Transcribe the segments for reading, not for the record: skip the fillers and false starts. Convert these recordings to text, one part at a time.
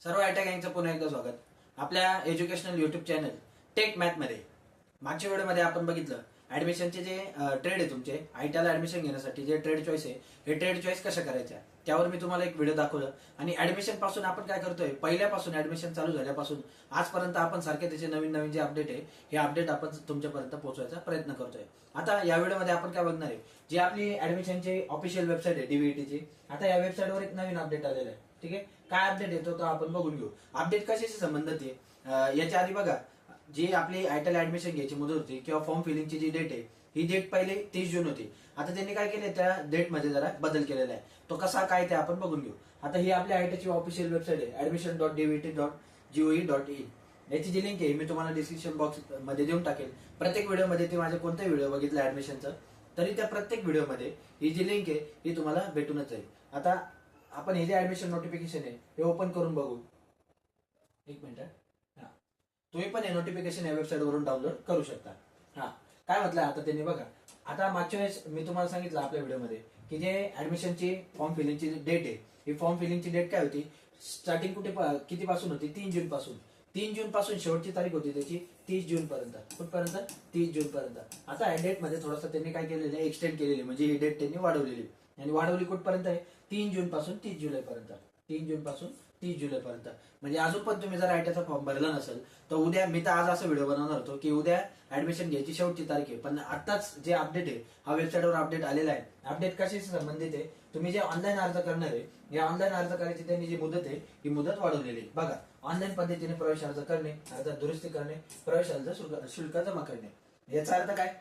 सर्व आयटा गँगचं पुन्हा एकदा स्वागत आपल्या educational YouTube channel Tech Math मध्ये. मागच्या व्हिडिओमध्ये आपण बघितलं ऍडमिशनचे जे ट्रेड आहे तुमचे आयटीला ऍडमिशन घेण्यासाठी जे ट्रेड चॉईस आहे हे ट्रेड चॉईस कशा करायच्या त्यावर मी तुम्हाला एक व्हिडिओ दाखवलं. आणि ऍडमिशन पासून आपण काय करतोय, पहिल्यापासून ऍडमिशन चालू झाल्यापासून आजपर्यंत आपण सारखे त्याचे नवीन नवीन जे अपडेट आहे हे अपडेट आपण तुमच्यापर्यंत पोहोचवायचा प्रयत्न करतोय. आता या व्हिडिओमध्ये आपण काय बघणार आहे, जी आपली ऍडमिशनची ऑफिशियल वेबसाईट आहे डीव्हीटीची. आता या वेबसाईटवर एक नवीन अपडेट आलेला आहे. ठीक आहे, काय अपडेट येतो तो आपण बघून घेऊ. अपडेट कशाशी संबंधित आहे याच्या आधी बघा, जी आपली आयटीला ऍडमिशन घ्यायची मुदत होती किंवा फॉर्म फिलिंगची जी डेट आहे ही डेट पहिले 30 जून होती. आता त्यांनी काय केले, त्या डेट मध्ये जरा बदल केलेला आहे. तो कसा काय ते आपण बघून घेऊ. आता ही आपल्या आयटीची ऑफिशियल वेबसाईट आहे admission.dvt.gov.in. याची जी लिंक आहे मी तुम्हाला डिस्क्रिप्शन बॉक्स मध्ये देऊन टाकेल. प्रत्येक व्हिडिओमध्ये ते माझे कोणते व्हिडिओ बघितलं ऍडमिशनचं तरी त्या प्रत्येक व्हिडिओमध्ये ही जी लिंक आहे ही तुम्हाला भेटूनच जाईल. आता आपण हे जे ऍडमिशन नोटिफिकेशन आहे हे ओपन करून बघू. एक मिनिट. हा, तुम्ही पण हे नोटिफिकेशन या वेबसाईट वरून डाउनलोड करू शकता. हा, काय म्हटलंय आता त्यांनी बघा. आता मागच्या वेळेस मी तुम्हाला सांगितलं आपल्या व्हिडिओमध्ये की जे ऍडमिशनची फॉर्म फिलिंगची डेट आहे ही फॉर्म फिलिंगची डेट काय होती, स्टार्टिंग किती पासून होती, 3 जून पासून. 3 जून पासून शेवटची तारीख होती त्याची 30 जून पर्यंत. कुठपर्यंत, 30 जून पर्यंत. आता या डेट मध्ये थोडंसं त्यांनी काय केलेलं आहे, एक्सटेंड केलेली, म्हणजे ही डेट त्यांनी वाढवलेली. आणि वाढवली कुठपर्यंत आहे, 3 जून पासून 30 जुलै पर्यंत. 3 जून पासून 30 जुलै पर्यंत. म्हणजे अजून पण तुम्ही जर आयटीचा फॉर्म भरला नसेल तर उद्या, मी तर आज असा व्हिडिओ बनवणार होतो की उद्या ऍडमिशन घ्यायची शेवटची तारीख आहे, पण आताच जे अपडेट आहे हा वेबसाईटवर अपडेट आलेला आहे. अपडेट कशाशी संबंधित आहे, तुम्ही जे ऑनलाईन अर्ज करणार आहे या ऑनलाईन अर्ज करायची त्यांनी जी मुदत आहे ही मुदत वाढवलेली आहे. बघा, ऑनलाईन पद्धतीने प्रवेश अर्ज करणे, अर्जात दुरुस्ती करणे, प्रवेश अर्ज शुल्क जमा करणे. याचा अर्थ काय,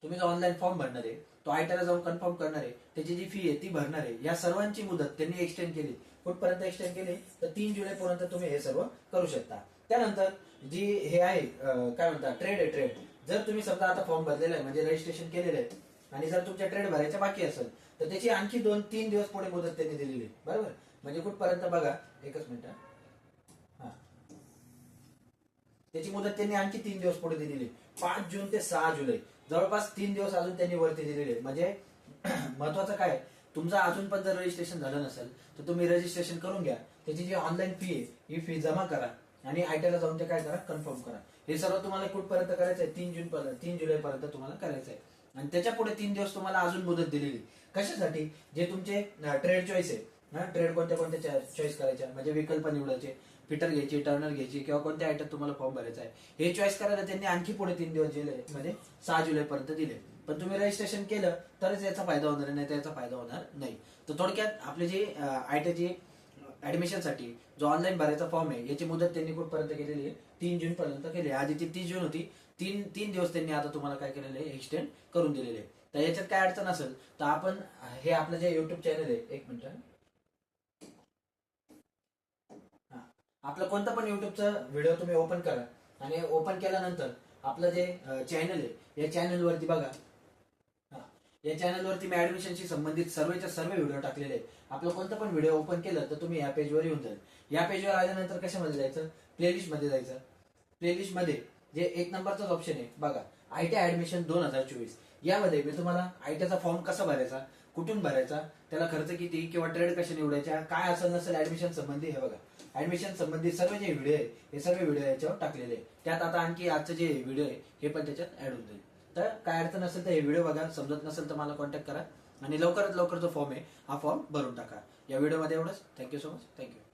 तुम्ही जो ऑनलाईन फॉर्म भरणार आहे तो आयटीला जाऊन कन्फर्म करणार आहे, त्याची जी फी आहे ती भरणार आहे. या सर्वांची मुदत त्यांनी एक्सटेंड केली. कुठपर्यंत एक्सटेंड केली तर 3 जुलैपर्यंत तुम्ही हे सर्व करू शकता. त्यानंतर जी हे आहे काय म्हणतात, ट्रेड आहे. ट्रेड जर तुम्ही समजा आता फॉर्म भरलेला आहे म्हणजे रजिस्ट्रेशन केलेलं आहे आणि जर तुमच्या ट्रेड भरायच्या बाकी असेल तर त्याची आणखी 2-3 दिवस पुढे मुदत त्यांनी दिलेली आहे. बरोबर, म्हणजे कुठपर्यंत बघा, एकच मिनिट. हा, त्याची मुदत त्यांनी आणखी 3 दिवस पुढे दिलेली, 5 जून ते 6 जुलै. जवळपास 3 दिवस अजून त्यांनी वरती दिलेले आहेत. म्हणजे महत्वाचं काय, तुमचं अजून पण जर रजिस्ट्रेशन झालं नसेल तर तुम्ही रजिस्ट्रेशन करून घ्या. त्याची जी ऑनलाईन फी आहे ही फी जमा करा आणि आयटीला जाऊन ते काय करा, कन्फर्म करा. हे सर्व तुम्हाला कुठपर्यंत करायचं आहे, 3 जुलैपर्यंत तुम्हाला करायचं आहे. आणि त्याच्या पुढे 3 दिवस तुम्हाला अजून मुदत दिलेली. कशासाठी, जे तुमचे ट्रेड चॉईस आहे, ट्रेड कोणत्या कोणत्या चॉईस करायच्या, म्हणजे विकल्प निवडायचे, फिटर घ्यायची, टर्नर घ्यायची किंवा कोणत्या आयटम तुम्हाला फॉर्म भरायचा आहे हे चॉईस करायला त्यांनी आणखी पुढे 3 दिवस दिले, म्हणजे 6 जुलैपर्यंत दिले. पण तुम्ही रजिस्ट्रेशन केलं तरच याचा फायदा होणार, नाही तर याचा फायदा होणार नाही. तर थोडक्यात आपली जी आयटीची ऍडमिशनसाठी जो ऑनलाईन भरायचा फॉर्म आहे याची मुदत त्यांनी कुठपर्यंत केलेली आहे, 3 जून पर्यंत केली. आधी ती 30 जून होती, 3 दिवस त्यांनी आता तुम्हाला काय केलेलं आहे, एक्सटेंड करून दिलेले आहे. तर याच्यात काय अडचण असेल तर आपण हे आपलं जे युट्यूब चॅनल आहे, एक मिनिट, आपलं कोणतं पण युट्यूबचा व्हिडिओ तुम्ही ओपन करा आणि ओपन केल्यानंतर आपलं जे चॅनल आहे या चॅनलवरती बघा. या चॅनलवरती मी ऍडमिशनशी संबंधित सर्वच्या सर्व व्हिडिओ टाकलेले आहेत. आपलं कोणतं पण व्हिडिओ ओपन केलं तर तुम्ही या पेजवर येऊन जाईल. या पेजवर आल्यानंतर कशामध्ये जायचं, प्लेलिस्ट मध्ये जायचं. प्लेलिस्ट मध्ये जे 1 नंबरचाच ऑप्शन आहे बघा, आयटी ऍडमिशन 2024. यामध्ये मी तुम्हाला आयटीचा फॉर्म कसा भरायचा, कुठून भरायचा, त्याला खर्च किती किंवा ट्रेड कसे निवडायच्या, काय असेल नसेल ऍडमिशन संबंधी, हे बघा ऍडमिशन संबंधित सर्व जे व्हिडिओ आहे हे सर्व व्हिडिओ याच्यावर टाकलेले आहे. त्यात आता आणखी आजचं जे व्हिडिओ आहे हे पण त्याच्यात ऍड होऊन जाईल. तर काय अडचण नसेल तर हे व्हिडिओ बघा, समजत नसेल तर मला कॉन्टॅक्ट करा आणि लवकरात लवकर जो फॉर्म आहे हा फॉर्म भरून टाका. या व्हिडिओमध्ये एवढंच. Thank you so much. थँक्यू.